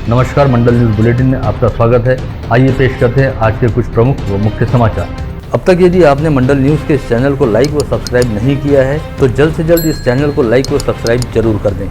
नमस्कार, मंडल news bulletin में आपका स्वागत है। आइए पेश करते हैं आज के कुछ प्रमुख व मुख्य समाचार। अब तक यदि आपने मंडल न्यूज के इस चैनल को लाइक व सब्सक्राइब नहीं किया है तो जल्द से जल्द इस चैनल को लाइक व सब्सक्राइब जरूर कर दें।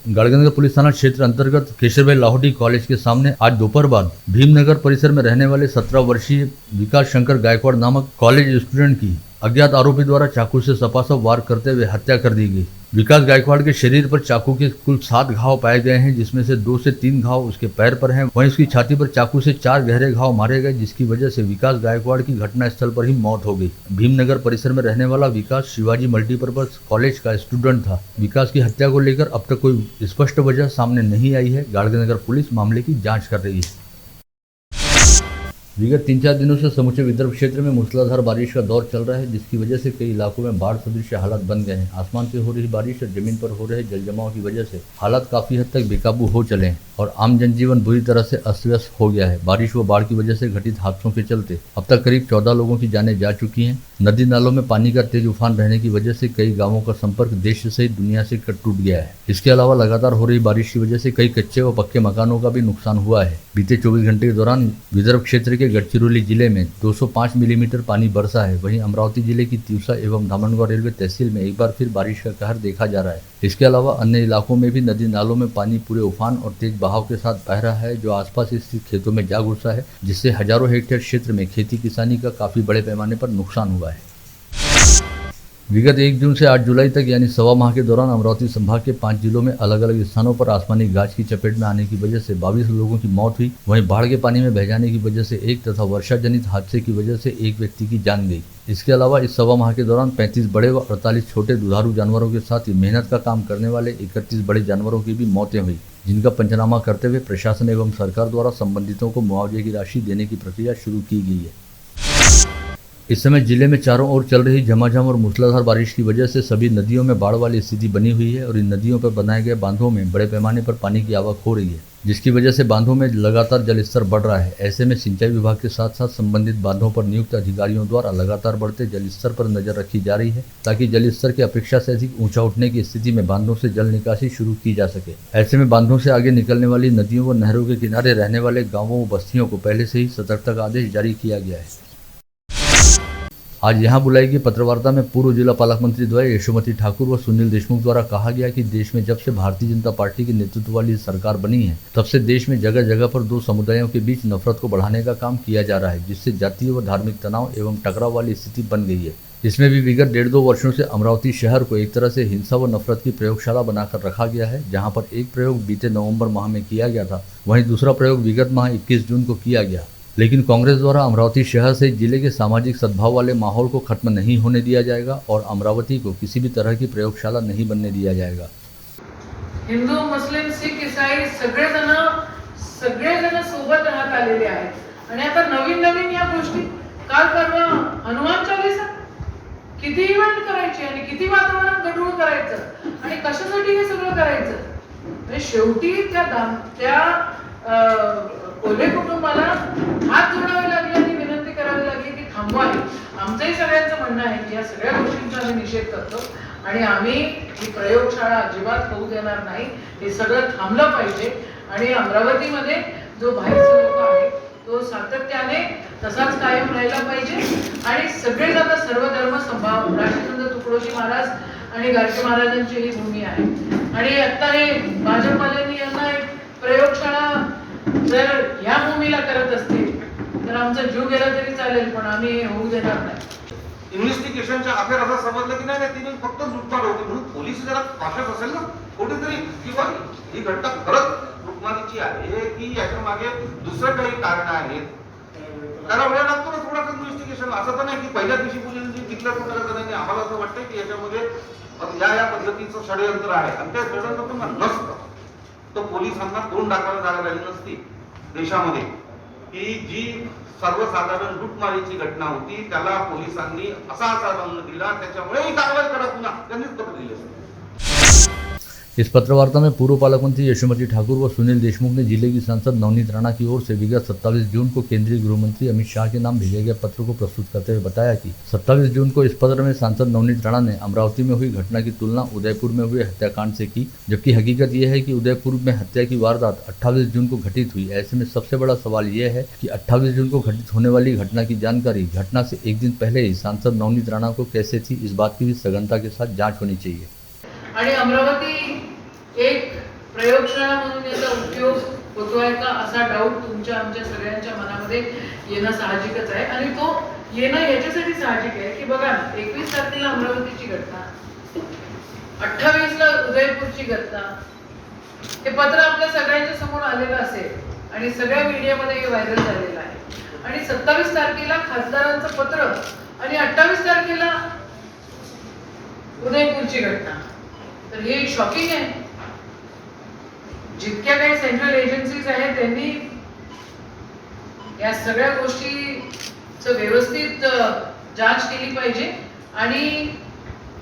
गढ़गंगा पुलिस थाना क्षेत्र अंतर्गत केशरभाई लाहौटी कॉलेज के सामने आज दोपहर बाद भीमनगर परिसर में रहने वाले 17 वर्षीय विकास शंकर गायकवाड़ नामक कॉलेज स्टूडेंट की अज्ञात आरोपी द्वारा चाकू से सपासप वार करते हुए हत्या कर दी गई। विकास गायकवाड़ के शरीर पर चाकू के कुल 7 घाव पाए गए हैं, जिसमें से 2 से 3 घाव उसके पैर पर हैं। वहीं उसकी छाती पर चाकू से 4 गहरे घाव मारे गए, जिसकी वजह से विकास गायकवाड़ की घटनास्थल पर ही मौत हो गई। भीमनगर परिसर में रहने वाला विकास शिवाजी मल्टीपर्पज कॉलेज का स्टूडेंट था। विकास की हत्या को लेकर अब तक कोई स्पष्ट वजह सामने नहीं आई है। गढ़गंगा पुलिस मामले की जाँच कर रही है। विगत 3-4 दिनों से समूचे विदर्भ क्षेत्र में मूसलाधार बारिश का दौर चल रहा है, जिसकी वजह से कई इलाकों में बाढ़ सदृश हालात बन गए हैं। आसमान से हो रही बारिश और जमीन पर हो रहे जलजमाव की वजह से हालात काफी हद तक बेकाबू हो चले हैं और आम जनजीवन बुरी तरह से अस्त व्यस्त हो गया है। बारिश व बाढ़ की वजह से घटित हादसों के चलते अब तक करीब 14 लोगों की जानें जा चुकी हैं। नदी नालों में पानी का तेज उफान रहने की वजह से कई गाँवों का संपर्क देश सहित दुनिया से टूट गया है। इसके अलावा लगातार हो रही बारिश की वजह से कई कच्चे व पक्के मकानों का भी नुकसान हुआ है। बीते 24 घंटे के दौरान विदर्भ क्षेत्र के गढ़चिरौली जिले में 205 मिलीमीटर पानी बरसा है। वहीं अमरावती जिले की तिवसा एवं धामनगांव रेलवे तहसील में एक बार फिर बारिश का कहर देखा जा रहा है। इसके अलावा अन्य इलाकों में भी नदी नालों में पानी पूरे उफान और तेज बहाव के साथ बह रहा है, जो आसपास स्थित खेतों में जा घुसा है, जिससे हजारों हेक्टेयर क्षेत्र में खेती किसानी का काफी बड़े पैमाने पर नुकसान हुआ है। विगत 1 जून से 8 जुलाई तक यानी सवा माह के दौरान अमरावती संभाग के 5 जिलों में अलग अलग स्थानों पर आसमानी गाज की चपेट में आने की वजह से 22 लोगों की मौत हुई। वहीं बाढ़ के पानी में बह जाने की वजह से एक तथा वर्षा जनित हादसे की वजह से एक व्यक्ति की जान गई। इसके अलावा इस सवा माह के दौरान 35 बड़े व 48 छोटे दुधारू जानवरों के साथ ही मेहनत का काम करने वाले 31 बड़े जानवरों की भी मौतें हुई, जिनका पंचनामा करते हुए प्रशासन एवं सरकार द्वारा संबंधितों को मुआवजे की राशि देने की प्रक्रिया शुरू की गई है। इस समय जिले में चारों ओर चल रही झमाझम और मूसलाधार बारिश की वजह से सभी नदियों में बाढ़ वाली स्थिति बनी हुई है और इन नदियों पर बनाए गए बांधों में बड़े पैमाने पर पानी की आवक हो रही है, जिसकी वजह से बांधों में लगातार जलस्तर बढ़ रहा है। ऐसे में सिंचाई विभाग के साथ साथ संबंधित बांधों पर नियुक्त अधिकारियों द्वारा लगातार बढ़ते जलस्तर पर नजर रखी जा रही है, ताकि जलस्तर की अपेक्षा से अधिक ऊंचा उठने की स्थिति में बांधों से जल निकासी शुरू की जा सके। ऐसे में बांधों से आगे निकलने वाली नदियों व नहरों के किनारे रहने वाले गाँवों व बस्तियों को पहले से ही सतर्कता का आदेश जारी किया गया है। आज यहां बुलाई गई पत्रवार्ता में पूर्व जिला पालक मंत्री द्वय यशोमती ठाकुर व सुनील देशमुख द्वारा कहा गया कि देश में जब से भारतीय जनता पार्टी के नेतृत्व वाली सरकार बनी है, तब से देश में जगह जगह पर 2 समुदायों के बीच नफरत को बढ़ाने का काम किया जा रहा है, जिससे जातीय व धार्मिक तनाव एवं टकराव वाली स्थिति बन गई है। इसमें भी विगत 1.5-2 वर्षों से अमरावती शहर को एक तरह से हिंसा व नफरत की प्रयोगशाला बनाकर रखा गया है, जहां पर एक प्रयोग बीते नवंबर माह में किया गया था, वहीं दूसरा प्रयोग विगत माह 21 जून को किया गया। लेकिन कांग्रेस द्वारा अमरावती शहर से जिले के सामाजिक सद्भाव वाले माहौल को खत्म नहीं होने दिया जाएगा और अमरावती को किसी भी तरह की प्रयोगशाला नहीं बनने दिया जाएगा। हिंदू, मुस्लिम, सिख, ईसाई सगळेजण सोबत राहत आलेले आहेत आणि आता नवीन या गोष्टी काल परवा हनुमान चालीसा किती इव्हेंट करायचे आणि किती वातावरण गढूळ करायचं आणि कशासाठी हे सगळं करायचं, म्हणजे शेवटी त्या कोल्हे कुटुंबाला हात जोडावे लागले आणि विनंती करावी लागली की थांबवा. आमचंही सगळ्यांचं म्हणणं आहे की या सगळ्या गोष्टींचा आम्ही निषेध करतो आणि आम्ही ही प्रयोगशाळा अजिबात होऊ देणार नाही. हे सगळं थांबलं पाहिजे आणि अमरावतीमध्ये जो बाहेरचा लोक आहे तो सातत्याने तसाच कायम राहिला पाहिजे आणि सगळेजण सर्व धर्म समभाव राष्ट्रसंत तुकडोजी महाराज आणि गाडगे महाराजांची ही भूमी आहे आणि आता हे भाजपवाल्यांनी यांना एक प्रयोगशाळा जर या भूमीला करत असतील तर आमचा जीव गेला तरी चालेल, पण आम्ही होऊ देणार नाही. इन्व्हेस्टिगेशनच्या अखेर असं समजलं की नाही तिने फक्त लुटमार होती म्हणून पोलीस जरा काशस असेल ना कुठेतरी, किंवा ही घटना खरंच लुटमारीची आहे की याच्या मागे दुसरं काही कारण आहेत. त्याला वेळ लागतो ना थोडासा इन्व्हेस्टिगेशन. असं तर नाही की पहिल्या दिवशी पोलिसांनी डिक्लेअर करायचं नाही. आम्हाला असं वाटतं की याच्यामध्ये या पद्धतीचं षडयंत्र आहे आणि त्या षडयंत्र नसतं तर पोलिसांना तोंड दाखवायला जागा राहिली नसती देशामध्ये, की जी सर्वसाधारण लुटमारीची घटना होती त्याला पोलिसांनी असा दंड दिला, त्याच्यामुळे ही कारवाई करा पुन्हा त्यांनीच पत्र दिले. इस पत्रवार्ता में पूर्व पालक मंत्री यशोमती ठाकुर व सुनील देशमुख ने जिले की सांसद नवनीत राणा की ओर से विगत 27 जून को केंद्रीय गृह मंत्री अमित शाह के नाम भेजे गए पत्र को प्रस्तुत करते हुए बताया कि 27 जून को इस पत्र में सांसद नवनीत राणा ने अमरावती में हुई घटना की तुलना उदयपुर में हुए हत्याकांड से की, जबकि हकीकत यह है कि उदयपुर में हत्या की वारदात 28 जून को घटित हुई। ऐसे में सबसे बड़ा सवाल यह है कि 28 जून को घटित होने वाली घटना की जानकारी घटना से एक दिन पहले ही सांसद नवनीत राणा को कैसे थी, इस बात की भी सघनता के साथ जांच होनी चाहिए। आणि अमरावती एक प्रयोगशाळा म्हणून याचा उपयोग होतोय का असा डाऊट तुमच्या आमच्या सगळ्यांच्या मनामध्ये येणं साहजिकच आहे आणि तो येणं याच्यासाठी साहजिक आहे की बघा ना 21 तारखेला अमरावतीची घटना, 28 ला उदयपूरची घटना, हे पत्र आपल्या सगळ्यांच्या समोर आलेलं असेल आणि सगळ्या मीडियामध्ये हे व्हायरल झालेलं आहे आणि 27 तारखेला खासदारांचं पत्र आणि 28 तारखेला उदयपूरची घटना, तर हे शॉकिंग आहे। जितक्या काही सेंट्रल एजन्सीज आहेत त्यांनी या सगळ्या गोष्टीचं व्यवस्थित जांच केली पाहिजे आणि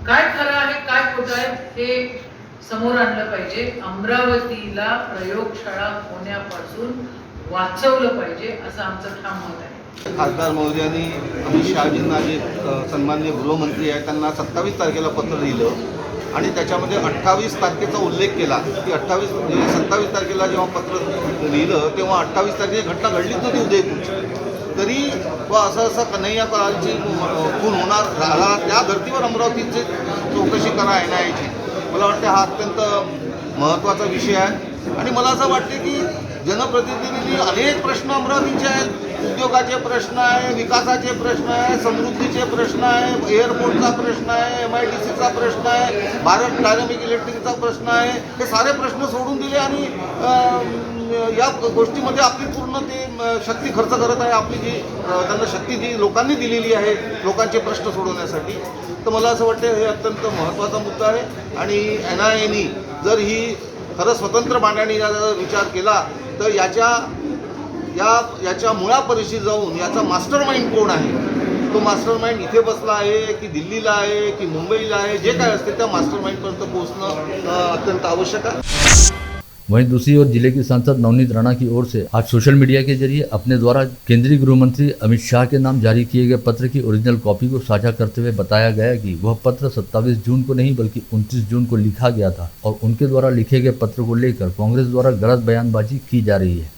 काय खरं आहे काय खोटं आहे हे समोर आणलं पाहिजे। अमरावतीला प्रयोगशाळा होण्यापासून वाचवलं पाहिजे असं आमचं ठाम मत आहे। खासदार महोदयांनी अमित शहाजींना जे सन्माननीय गृहमंत्री आहेत त्यांना 27 तारखेला पत्र लिहिलं आणि त्याच्यामध्ये 28 तारखेचा उल्लेख केला की 28 म्हणजे 27 तारखेला जेव्हा पत्र लिहिलं तेव्हा 28 तारखेची घटना घडलीच नव्हती उदयपूरची, तरी असं कन्हैया करालची खून होणार राहिला त्या धर्तीवर अमरावतीची चौकशी करा NIAची। मला वाटते हा अत्यंत महत्त्वाचा विषय आहे आणि मला असं वाटते की जनप्रतिनिधींनी अनेक प्रश्न अमरावतीचे आहेत, उद्योगाचे प्रश्न आहे, विकासाचे प्रश्न आहे, समृद्धीचे प्रश्न आहे, एअरपोर्टचा प्रश्न आहे, MIDCचा प्रश्न आहे, भारत डायनामिक इलेक्ट्रिकचा प्रश्न आहे, हे सारे प्रश्न सोडून दिले आणि या गोष्टीमध्ये आपली पूर्ण ते शक्ती खर्च करत आहे, आपली जी त्यांना शक्ती जी लोकांनी दिलेली आहे लोकांचे प्रश्न सोडवण्यासाठी। तर मला असं वाटतं हे अत्यंत महत्त्वाचा मुद्दा आहे आणि NIAनी जर ही खरं स्वतंत्र मांडणीचा विचार केला तर याच्या मुळापाशी जाऊन याचा मास्टर माइंड कोण आहे, तो मास्टर माइंड इथे बसला आहे की दिल्लीला आहे की मुंबईला आहे, जे काय असते त्या मास्टर माइंडपर्यंत पोहोचणं अत्यंत आवश्यक आहे। वहीं दूसरी ओर जिले की सांसद नवनीत राणा की ओर से आज सोशल मीडिया के जरिए अपने द्वारा केंद्रीय गृह मंत्री अमित शाह के नाम जारी किए गए पत्र की ओरिजिनल कॉपी को साझा करते हुए बताया गया कि वह पत्र 27 जून को नहीं बल्कि 29 जून को लिखा गया था और उनके द्वारा लिखे गए पत्र को लेकर कांग्रेस द्वारा गलत बयानबाजी की जा रही है।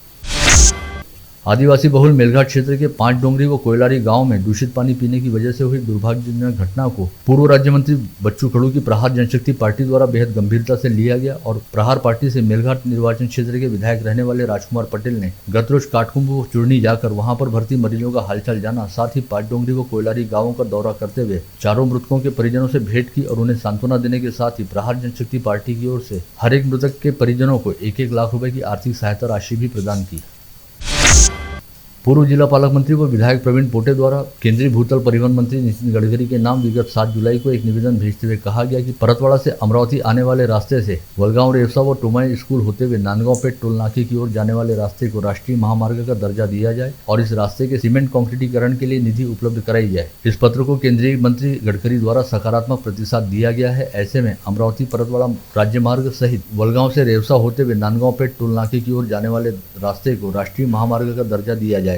आदिवासी बहुल मेलघाट क्षेत्र के 5 डोंगरी व कोयलारी गांव में दूषित पानी पीने की वजह से हुई दुर्भाग्यजनक घटना को पूर्व राज्य मंत्री बच्चू कडू की प्रहार जनशक्ति पार्टी द्वारा बेहद गंभीरता से लिया गया और प्रहार पार्टी से मेलघाट निर्वाचन क्षेत्र के विधायक रहने वाले राजकुमार पटेल ने गत रोज काटकुंभ व चूर्णी जाकर वहां पर भर्ती मरीजों का हालचाल जाना, साथ ही 5 डोंगरी व कोयलारी गांवों का दौरा करते हुए चारों मृतकों के परिजनों से भेंट की और उन्हें सांत्वना देने के साथ ही प्रहार जनशक्ति पार्टी की ओर से हर एक मृतक के परिजनों को 1-1 लाख रुपए की आर्थिक सहायता राशि भी प्रदान की। पूर्व जिला पालक मंत्री व विधायक प्रवीण पोटे द्वारा केंद्रीय भूतल परिवहन मंत्री नितिन गडकरी के नाम विगत 7 जुलाई को एक निवेदन भेजते हुए कहा गया कि परतवाड़ा से अमरावती आने वाले रास्ते से वलगांव रेवसा व टोमाई स्कूल होते हुए नांदगांव पेट टोल नाके की ओर जाने वाले रास्ते को राष्ट्रीय महामार्ग का दर्जा दिया जाए और इस रास्ते के सीमेंट कंक्रीटीकरण के लिए निधि उपलब्ध कराई जाए। इस पत्र को केंद्रीय मंत्री गडकरी द्वारा सकारात्मक प्रतिसाद दिया गया है। ऐसे में अमरावती परतवाड़ा राज्य मार्ग सहित वलगांव से रेवसा होते हुए नांदगांव पेट टोल नाके की ओर जाने वाले रास्ते को राष्ट्रीय महामार्ग का दर्जा दिया जाएगा।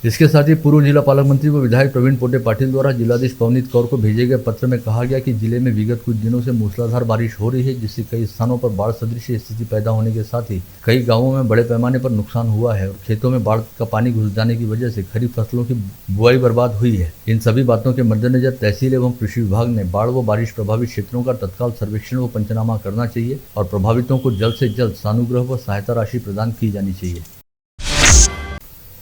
इसके साथ ही पूर्व जिला पालक मंत्री व विधायक प्रवीण पोटे पाटिल द्वारा जिलाधीश पवनीत कौर को भेजे गए पत्र में कहा गया कि जिले में विगत कुछ दिनों से मूसलाधार बारिश हो रही है, जिससे कई स्थानों पर बाढ़ सदृश स्थिति पैदा होने के साथ ही कई गांवों में बड़े पैमाने पर नुकसान हुआ है और खेतों में बाढ़ का पानी घुस जाने की वजह से खरीफ फसलों की बुआई बर्बाद हुई है। इन सभी बातों के मद्देनजर तहसील एवं कृषि विभाग ने बाढ़ व बारिश प्रभावित क्षेत्रों का तत्काल सर्वेक्षण व पंचनामा करना चाहिए और प्रभावितों को जल्द से जल्द सानुग्रह व सहायता राशि प्रदान की जानी चाहिए।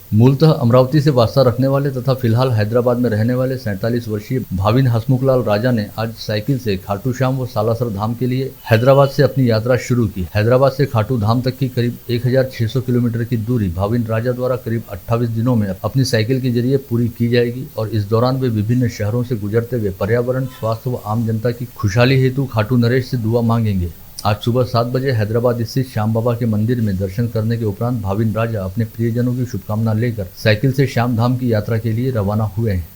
मूलतः अमरावती से वास्ता रखने वाले तथा फिलहाल हैदराबाद में रहने वाले 47 वर्षीय भाविन हसमुखलाल राजा ने आज साइकिल से खाटू श्याम व सालासर धाम के लिए हैदराबाद से अपनी यात्रा शुरू की। हैदराबाद से खाटू धाम तक की करीब 1600 किलोमीटर की दूरी भाविन राजा द्वारा करीब 28 दिनों में अपनी साइकिल के जरिए पूरी की जाएगी और इस दौरान वे विभिन्न शहरों से गुजरते हुए पर्यावरण, स्वास्थ्य व आम जनता की खुशहाली हेतु खाटू नरेश से दुआ मांगेंगे। आज सुबह 7 बजे हैदराबाद स्थित श्याम बाबा के मंदिर में दर्शन करने के उपरांत भाविन राजा अपने प्रियजनों की शुभकामना लेकर साइकिल से श्याम धाम की यात्रा के लिए रवाना हुए हैं।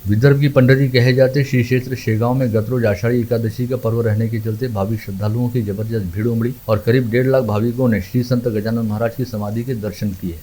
विदर्भ की पंडरी कहे जाते श्री क्षेत्र शेगांव में गत रोज आषाढ़ी एकादशी का पर्व रहने के चलते भाविक श्रद्धालुओं की जबरदस्त भीड़ उमड़ी और करीब 1.5 लाख भाविकों ने श्री संत गजानन महाराज की समाधि के दर्शन किए।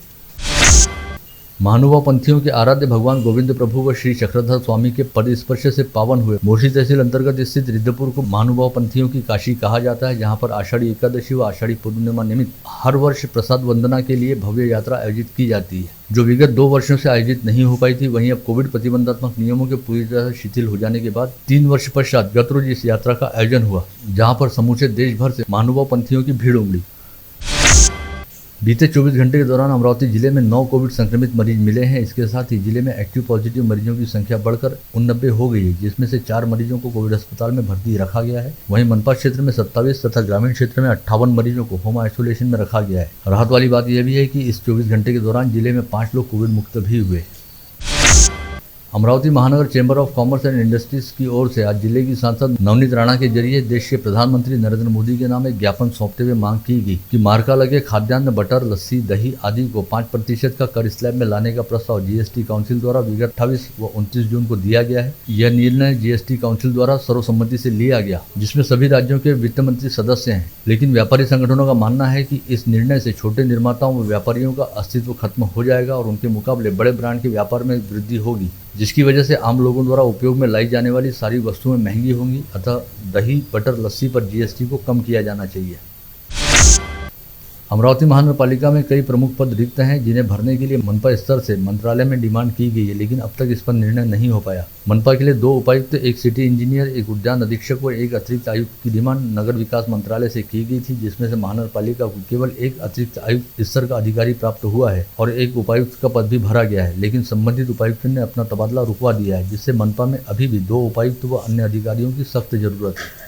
महानुभाव पंथियों के आराध्य भगवान गोविंद प्रभु व श्री चक्रधर स्वामी के पद स्पर्श से पावन हुए मोर्शी तहसील अंतर्गत स्थित रिद्धपुर को महानुभाव पंथियों की काशी कहा जाता है, जहां पर आषाढ़ी एकादशी व आषाढ़ी पूर्णिमा निमित्त हर वर्ष प्रसाद वंदना के लिए भव्य यात्रा आयोजित की जाती है, जो विगत 2 वर्षों से आयोजित नहीं हो पाई थी। वहीं अब कोविड प्रतिबंधात्मक नियमों के पूरी तरह शिथिल हो जाने के बाद 3 वर्ष पश्चात गत रोज इस यात्रा का आयोजन हुआ, जहाँ पर समूचे देश भर से महानुभाव पंथियों की भीड़ उमड़ी। बीते 24 घंटे के दौरान अमरावती जिले में 9 कोविड संक्रमित मरीज मिले हैं। इसके साथ ही जिले में एक्टिव पॉजिटिव मरीजों की संख्या बढ़कर 89 हो गई है, जिसमें से 4 मरीजों को कोविड अस्पताल में भर्ती रखा गया है। वहीं मनपा क्षेत्र में 27 तथा ग्रामीण क्षेत्र में 58 मरीजों को होम आइसोलेशन में रखा गया है। राहत वाली बात यह भी है कि इस 24 घंटे के दौरान जिले में 5 लोग कोविड मुक्त भी हुए। अमरावती महानगर chamber of commerce and industries की ओर से आज जिले की सांसद नवनीत राणा के जरिए देश के प्रधानमंत्री नरेंद्र मोदी के नाम एक ज्ञापन सौंपते हुए मांग की गई कि मार्का लगे खाद्यान्न, बटर, लस्सी, दही आदि को 5% का कर स्लैब में लाने का प्रस्ताव जीएसटी काउंसिल द्वारा विगत 28 व 29 जून को दिया गया है। यह निर्णय जीएसटी काउंसिल द्वारा सर्वसम्मति से लिया गया, जिसमें सभी राज्यों के वित्त मंत्री सदस्य हैं। लेकिन व्यापारी संगठनों का मानना है कि इस निर्णय से छोटे निर्माताओं व व्यापारियों का अस्तित्व खत्म हो जाएगा और उनके मुकाबले बड़े ब्रांड के व्यापार में वृद्धि होगी, जिसकी वजह से आम लोगों द्वारा उपयोग में लाई जाने वाली सारी वस्तुएं महंगी होंगी। अतः दही, बटर, लस्सी पर जीएसटी को कम किया जाना चाहिए। अमरावती महानगर पालिका में कई प्रमुख पद रिक्त हैं, जिन्हें भरने के लिए मनपा स्तर से मंत्रालय में डिमांड की गई है, लेकिन अब तक इस पर निर्णय नहीं हो पाया। मनपा के लिए 2 उपायुक्त, 1 सिटी इंजीनियर, 1 उद्यान अधीक्षक व 1 अतिरिक्त आयुक्त की डिमांड नगर विकास मंत्रालय से की गई थी, जिसमें से महानगर पालिका को केवल 1 अतिरिक्त आयुक्त स्तर का अधिकारी प्राप्त हुआ है और 1 उपायुक्त का पद भी भरा गया है, लेकिन संबंधित उपायुक्त ने अपना तबादला रुकवा दिया है, जिससे मनपा में अभी भी 2 उपायुक्त व अन्य अधिकारियों की सख्त जरूरत है।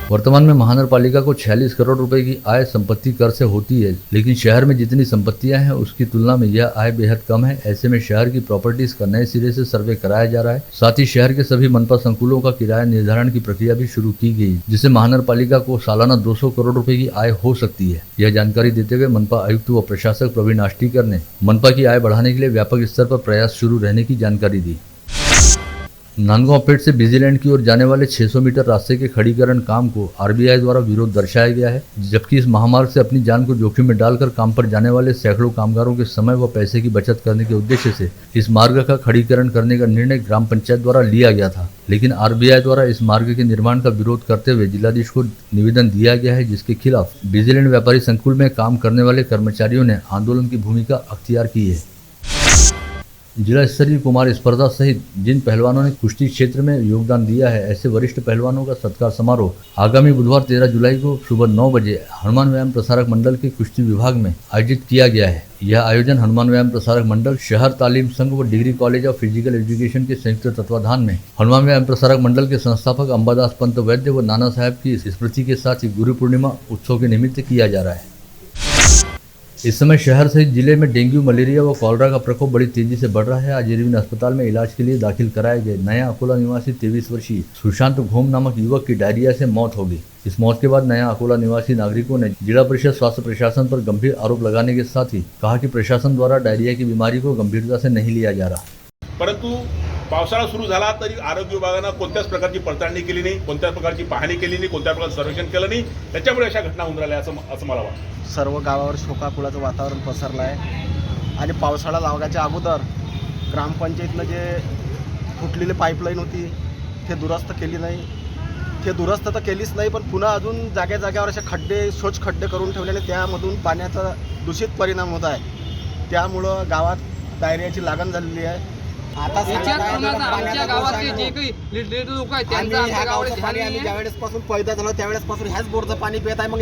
वर्तमान में महानगर पालिका को 46 करोड़ रुपए की आय संपत्ति कर से होती है, लेकिन शहर में जितनी संपत्तियां हैं उसकी तुलना में यह आय बेहद कम है। ऐसे में शहर की प्रॉपर्टीज का नए सिरे से सर्वे कराया जा रहा है। साथ ही शहर के सभी मनपा संकुलों का किराया निर्धारण की प्रक्रिया भी शुरू की गई, जिससे महानगर पालिका को सालाना 200 करोड़ रुपए की आय हो सकती है। यह जानकारी देते हुए मनपा आयुक्त व प्रशासक प्रवीण आष्टीकर ने मनपा की आय बढ़ाने के लिए व्यापक स्तर पर प्रयास शुरू रहने की जानकारी दी। नांदगांव पेट से बिजीलैंड की ओर जाने वाले 600 मीटर रास्ते के खड़ीकरण काम को आरबीआई द्वारा विरोध दर्शाया गया है, जबकि इस महामार्ग से अपनी जान को जोखिम में डालकर काम पर जाने वाले सैकड़ों कामगारों के समय व पैसे की बचत करने के उद्देश्य से इस मार्ग का खड़ीकरण करने का निर्णय ग्राम पंचायत द्वारा लिया गया था। लेकिन आरबीआई द्वारा इस मार्ग के निर्माण का विरोध करते हुए जिलाधीश को निवेदन दिया गया है, जिसके खिलाफ बिजीलैंड व्यापारी संकुल में काम करने वाले कर्मचारियों ने आंदोलन की भूमिका अख्तियार की है। जिला स्तरीय कुमार स्पर्धा सहित जिन पहलवानों ने कुश्ती क्षेत्र में योगदान दिया है, ऐसे वरिष्ठ पहलवानों का सत्कार समारोह आगामी बुधवार 13 जुलाई को सुबह 9 बजे हनुमान व्यायाम प्रसारक मंडल के कुश्ती विभाग में आयोजित किया गया है। यह आयोजन हनुमान व्यायाम प्रसारक मंडल, शहर तालीम संघ व degree college of physical education के संयुक्त तत्वाधान में हनुमान व्यायाम प्रसारक मंडल के संस्थापक अंबादास पंत वैद्य व नाना साहब की स्मृति के साथ ही गुरु पूर्णिमा उत्सव के निमित्त किया जा रहा है। इस समय शहर सहित जिले में डेंगू, मलेरिया व कॉलरा का प्रकोप बड़ी तेजी से बढ़ रहा है। आज इरविन अस्पताल में इलाज के लिए दाखिल कराए गए नया अकोला निवासी 23 वर्षीय सुशांत घोम नामक युवक की डायरिया से मौत हो गई। इस मौत के बाद नया अकोला निवासी नागरिकों ने जिला परिषद स्वास्थ्य प्रशासन पर गंभीर आरोप लगाने के साथ ही कहा कि प्रशासन द्वारा डायरिया की बीमारी को गंभीरता से नहीं लिया जा रहा। परंतु पावसाळा सुरू झाला तरी आरोग्य विभागानं कोणत्याच प्रकारची पडताळणी केली नाही, कोणत्याच प्रकारची पाहणी केली नाही, कोणत्या प्रकारचं सर्वेक्षण केलं नाही। त्याच्यामुळे अशा घटना होऊन राहिल्या असं मला वाटतं। सर्व गावावर शोकाकुळाचं वातावरण पसरलं आहे आणि पावसाळा लागायच्या अगोदर ग्रामपंचायतनं जे फुटलेली पाईपलाईन होती ते दुरुस्त केली नाही। ते दुरुस्त तर केलीच नाही, पण पुन्हा अजून जागेवर असे खड्डे, शोच खड्डे करून ठेवल्याने त्यामधून पाण्याचा दूषित परिणाम होत आहे। त्यामुळं गावात डायरियाची लागण झालेली आहे। आता आमच्या गावातले जे काही लिटरेट लोक आहेत त्यांचा आमच्या गावात पाणी आम्ही ज्यावेळेस पासून पैदा झालो त्यावेळेस पासून ह्याच बोरचं पाणी पित आहे। मग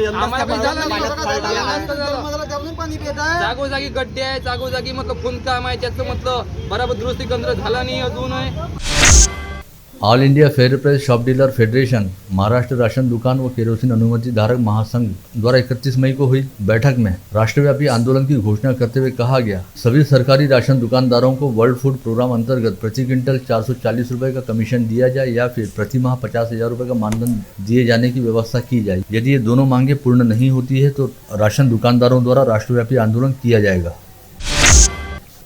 पाणी पित आहे, जागोजागी गड्डे आहे, जागोजागी मतलब खून काम आहे, त्याचं मतलब बराबर दुरुस्ती केंद्र झाला नाही अजून आहे। All India fair price shop dealer federation, Maharashtra ration दुकान व केरोसिन अनुमति धारक महासंघ द्वारा 31 मई को हुई बैठक में राष्ट्रव्यापी आंदोलन की घोषणा करते हुए कहा गया, सभी सरकारी राशन दुकानदारों को वर्ल्ड फूड प्रोग्राम अंतर्गत प्रति क्विंटल 440 रुपए का कमीशन दिया जाए या फिर प्रति माह 50,000 रुपए का मानधन दिए जाने की व्यवस्था की जाए। यदि ये दोनों मांगे पूर्ण नहीं होती है तो राशन दुकानदारों द्वारा राष्ट्रव्यापी आंदोलन किया जाएगा।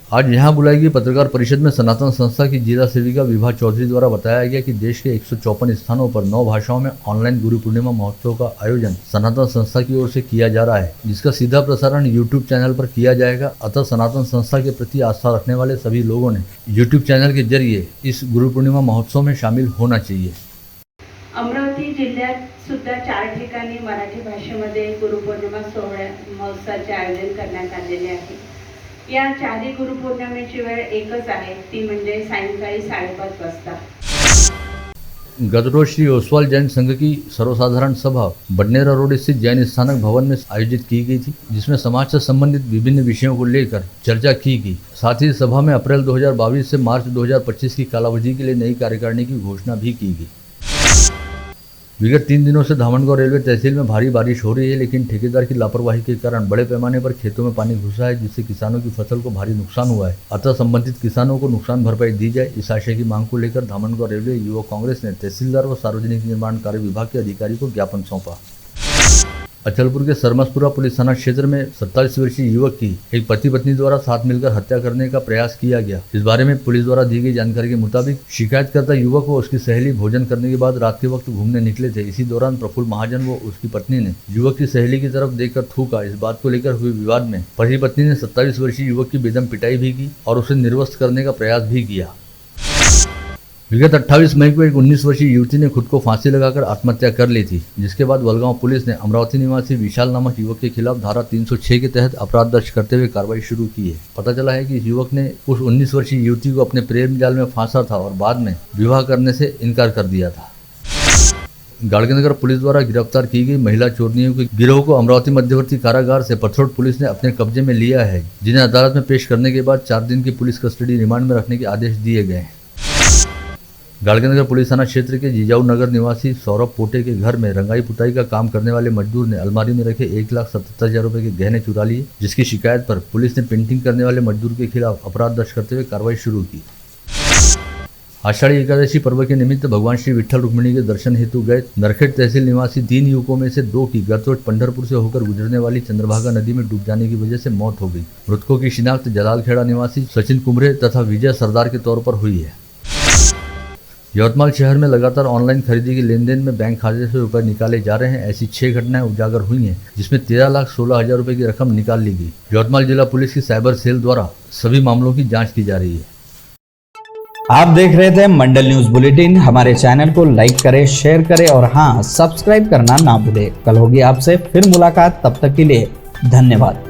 आज यहाँ बुलाई गई पत्रकार परिषद में सनातन संस्था की जिला सेविका विभा चौधरी द्वारा बताया गया कि देश के 154 स्थानों पर 9 भाषाओं में ऑनलाइन गुरु पूर्णिमा महोत्सव का आयोजन सनातन संस्था की ओर से किया जा रहा है, जिसका सीधा प्रसारण यूट्यूब चैनल पर किया जाएगा। अतः सनातन संस्था के प्रति आस्था रखने वाले सभी लोगों ने यूट्यूब चैनल के जरिए इस गुरु पूर्णिमा महोत्सव में शामिल होना चाहिए। अमरावती जिल्ह्यात सुद्धा 4 ठिकाणी मराठी भाषेमध्ये गुरुपौर्णिमा सोहळ्या महोत्सवाचे आयोजन करण्यात आलेले आहे। या 4 गुरुपौर्णिमेची वेळ एकच आहे, ती म्हणजे सायंकाळी 5:30 वाजता। गत रोज श्री ओसवाल जैन संघ की सर्वसाधारण सभा बडनेरा रोड स्थित जैन स्थानक भवन में आयोजित की गई थी, जिसमें समाज से संबंधित विभिन्न विषयों को लेकर चर्चा की गई। साथ ही सभा में अप्रैल 2022 से मार्च 2025 की कालावधि के लिए नई कार्यकारिणी की घोषणा भी की गई। विगत 3 दिनों से धामनगांव रेलवे तहसील में भारी बारिश हो रही है, लेकिन ठेकेदार की लापरवाही के कारण बड़े पैमाने पर खेतों में पानी घुसा है, जिससे किसानों की फसल को भारी नुकसान हुआ है। अतः संबंधित किसानों को नुकसान भरपाई दी जाए, इस आशय की मांग को लेकर धामनगांव रेलवे युवक कांग्रेस ने तहसीलदार व सार्वजनिक निर्माण कार्य विभाग के अधिकारी को ज्ञापन सौंपा। अचलपुर के सरमसपुरा पुलिस थाना क्षेत्र में 27 वर्षीय युवक की एक पति पत्नी द्वारा साथ मिलकर हत्या करने का प्रयास किया गया। इस बारे में पुलिस द्वारा दी गई जानकारी के मुताबिक शिकायतकर्ता युवक व उसकी सहेली भोजन करने के बाद रात के वक्त घूमने निकले थे। इसी दौरान प्रफुल्ल महाजन व उसकी पत्नी ने युवक की सहेली की तरफ देखकर थूका। इस बात को लेकर हुए विवाद में पति पत्नी ने 27 वर्षीय युवक की बेदम पिटाई भी की और उसे निर्वस्त करने का प्रयास भी किया। विगत 28 मई को एक 19 वर्षीय युवती ने खुद को फांसी लगाकर आत्महत्या कर ली थी, जिसके बाद वलगांव पुलिस ने अमरावती निवासी विशाल नामक युवक के खिलाफ धारा 306 के तहत अपराध दर्ज करते हुए कार्रवाई शुरू की है। पता चला है कि इस युवक ने उस 19 वर्षीय युवती को अपने प्रेम जाल में फांसा था और बाद में विवाह करने से इनकार कर दिया था। गाड़गनगर पुलिस द्वारा गिरफ्तार की गई महिला चोरनियों के गिरोह को अमरावती मध्यवर्ती कारागार से पथरोट पुलिस ने अपने कब्जे में लिया है, जिन्हें अदालत में पेश करने के बाद 4 दिन की पुलिस कस्टडी रिमांड में रखने के आदेश दिए गए हैं। गाड़गनगर पुलिस थाना क्षेत्र के जिजाऊ नगर निवासी सौरभ पोटे के घर में रंगाई पुताई का काम करने वाले मजदूर ने अलमारी में रखे 1,77,000 रुपए के गहने चुरा लिए, जिसकी शिकायत पर पुलिस ने पेंटिंग करने वाले मजदूर के खिलाफ अपराध दर्ज करते हुए कार्रवाई शुरू की। आषाढ़ी एकादशी पर्व के निमित्त भगवान श्री विठ्ठल रुक्मिणी के दर्शन हेतु गए नरखेड़ तहसील निवासी 3 युवकों में से 2 की गत रोज पंढरपुर से होकर गुजरने वाली चंद्रभागा नदी में डूब जाने की वजह से मौत हो गई। मृतकों की शिनाख्त जलालखेड़ा निवासी सचिन कुमरे तथा विजय सरदार के तौर पर हुई है। यवतमाल शहर में लगातार ऑनलाइन खरीदी के लेन देन में बैंक खाते से रुपए निकाले जा रहे हैं। ऐसी 6 घटनाएं उजागर हुई हैं, जिसमें 13,16,000 रुपए की रकम निकाल ली गई। यवतमाल जिला पुलिस की साइबर सेल द्वारा सभी मामलों की जांच की जा रही है। आप देख रहे थे मंडल न्यूज बुलेटिन। हमारे चैनल को लाइक करें, शेयर करें और हाँ, सब्सक्राइब करना ना भूलें। कल होगी आपसे फिर मुलाकात, तब तक के लिए धन्यवाद।